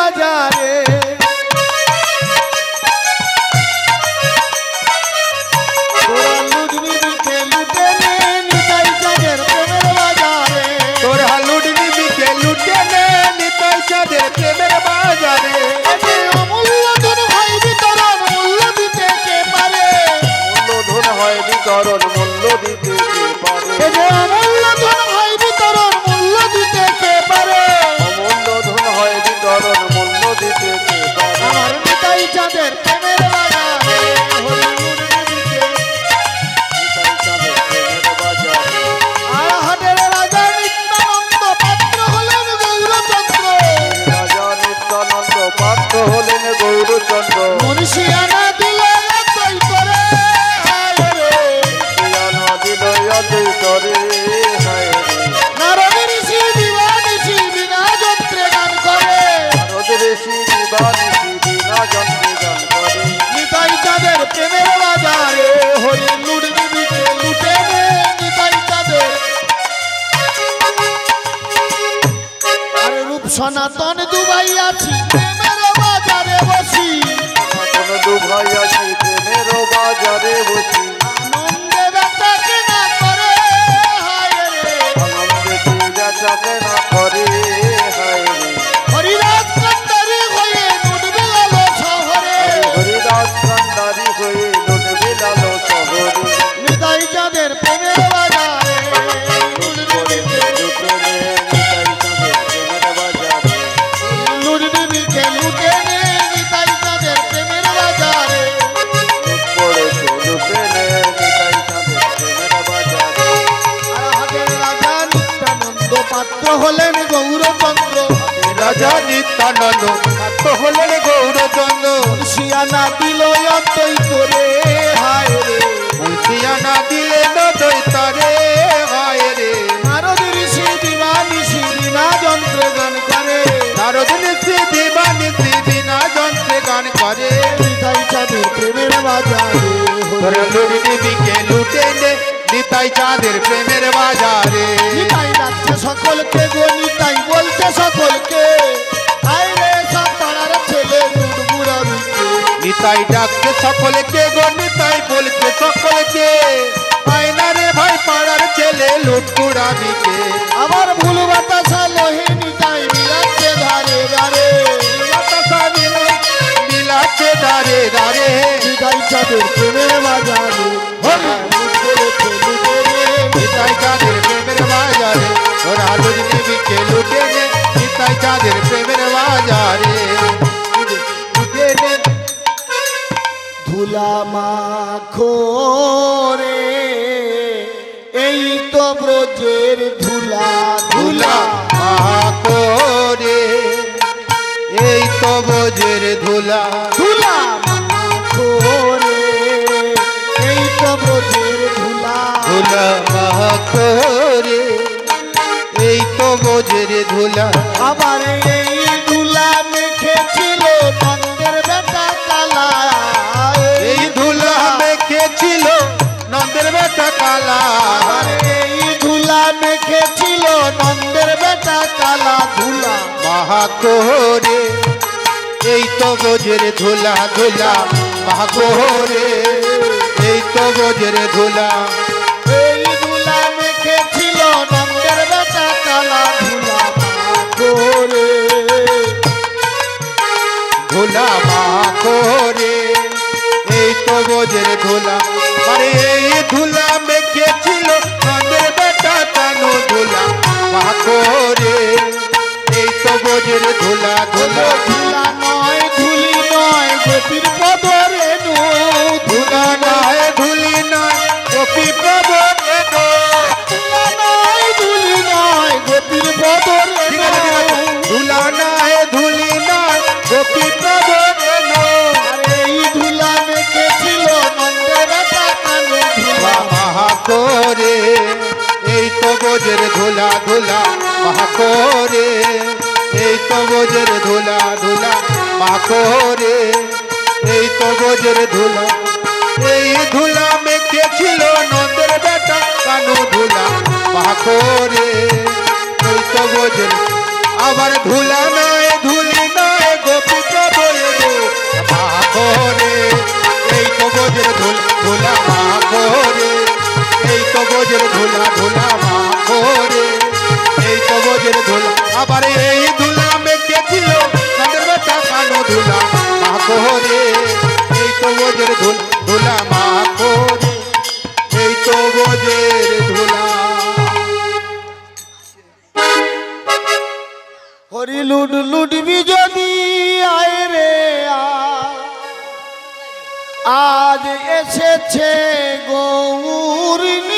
বাজারে তোরা লুটনি বিকে লুটে নে নিতাই চাঁদের প্রেমের বাজারে তোরা লুটনি বিকে লুটে নে নিতাই চাঁদের প্রেমের বাজারে অমূল্য ধন হয় বিতরণ মূল্য দিতে কে পারে মূল্য ধন হয় বিতরণ মূল্য দিতে কে পারে অমূল্য ধন হয় বিতরণ মূল্য দিতে কে পারে অমূল্য ধন হয় বিতরণ মূল্য দিতে কে পারে আমার নিতাই চাঁদের প্রেমের বাজারে নিতাই চাঁদের প্রেমের বাজারে আর হাটের রাজা নিত্যানন্দ পাত্র হলেন গৌরচন্দ্র রাজা নিত্যানন্দ পাত্র হলেন গৌরচন্দ্র মুন্সিয়ানা দিল এতই করে হায় রে শিয়ানা দিল অজয় করে হায় রে নারদ ঋষি দিবানিশি বিনা যন্ত্রে গান করে নারদ ঋষি দিবানিশি বিনা যন্ত্রে গান করে নিতাই চাঁদের প্রেমের বাজারে হরি লুটনি বিকে লুটে নে নিতাই চাঁদের আর রূপ সনাতন দুবাই আছি প্রেমের বাজারে বসি কোন দুভাই আছি প্রেমের বাজারে বসি আনন্দে বেচা কেনা করে হায় রে আনন্দে পূজা চাকে না করে হায় রে হরিদাস কান্দারি হয়ে নুটবে আলো শহরে হরিদাস কান্দারি হয়ে লোট বিলালো শহরে নিতাই চাঁদের প্রেমের বাজারে লুটনি বিকে লুটে নে নিতাই চাঁদের প্রেমের বাজারে আর হাটের রাজা নিত্যানন্দ পাত্র হলেন গৌরচন্দ্র রাজা নিত্যানন্দ পাত্র হলেন গৌরচন্দ্র শিয়ানা দিল অতই করে হায় রে মুন্সিয়ানা দিলে নদৈতারে হায় রে নারদ ঋষি দিবানিশি বিনা যন্ত্রে গান করে নারদ ঋষি দিবানিশি বিনা যন্ত্রে গান করে নিতাই চাঁদের প্রেমের বাজারে তোরা লুটনি বিকে লুটে নে নিতাই চাঁদের প্রেমের বাজারে নিতাই ডাকছে সকলকে গো নিতাই বলছে সকলকে আয় রে সব পাড়ার ছেলে লুটবুড়া বিকে নিতাই ডাকছে সকলকে গো নিতাই বলছে সকলকে আয়না রে ভাই পাড়ার ছেলে লুটকুড়া বিকে আমার ভুল বাতাসা লোহে নিতাই মিলাচ্ছে ধারে ধারে বাতাসা মিলাচ্ছে দারে দারে নিতাই চাঁদের প্রেমের বাজারে নিতাই চাঁদের প্রেমের বাজারে তোরা লুটনি বিকে লুটে নে নিতাই চাঁদের প্রেমের বাজারে লুটে নে ধুলা মাখো রে এই তো ব্রজের ধুলা ধুলা করে এই তো বোঝের ধুলা ধুলা মাখো রে এই তো ব্রজের ধুলা ধুলা করে এই তো বোঝের ধুলা আবার এই ধুলা মেখেছিল নন্দের বেটা কালা এই ধুলা মেখেছিল নন্দের বেটা কালা আবার এই ধুলা মেখেছিল নন্দের বেটা কালা ধুলা মহাকোরে এই তো বোঝের ধুলা ধুলা মহাকোরে এই তো বোঝের ধুলা এই ধুলা মেখেছিল নন্দের বেটা কালা ধুলা করে ধুলা মহাকোরে এই তো বোঝের ধুলা আরে এই ধুলা মেখেছিল নন্দের বেটা কানু ধুলা মহাকোরে এই তো বোঝের ধুলা ধুলা ধুলা নয় ধুলি নয় গোপীর পদ রেণু ধুলা নয় ধুলি নয় গোপী প্রভু ধুলা নয় ধুলি নয় গোপীর পদ রেণু ধুলা নয় ধুলি নয় গোপী প্রভু আরে এই ধুলা মেখেছিল নন্দের বেটা কানু ধুলা মহাকোরে এই তো বোঝের ধুলা ধুলা মহাকোরে এই তো বোঝের ধুলা ধুলা মহাকোরে এই তো বোঝের ধুলা এই ধুলা মেখেছিল নন্দের বেটা কানু ধুলা মহাকোরে এই তো বোঝের আবার ধুলা নয় ধুলি নয় শুনবি যদি আয় রে আজ এসেছে গৌরিনী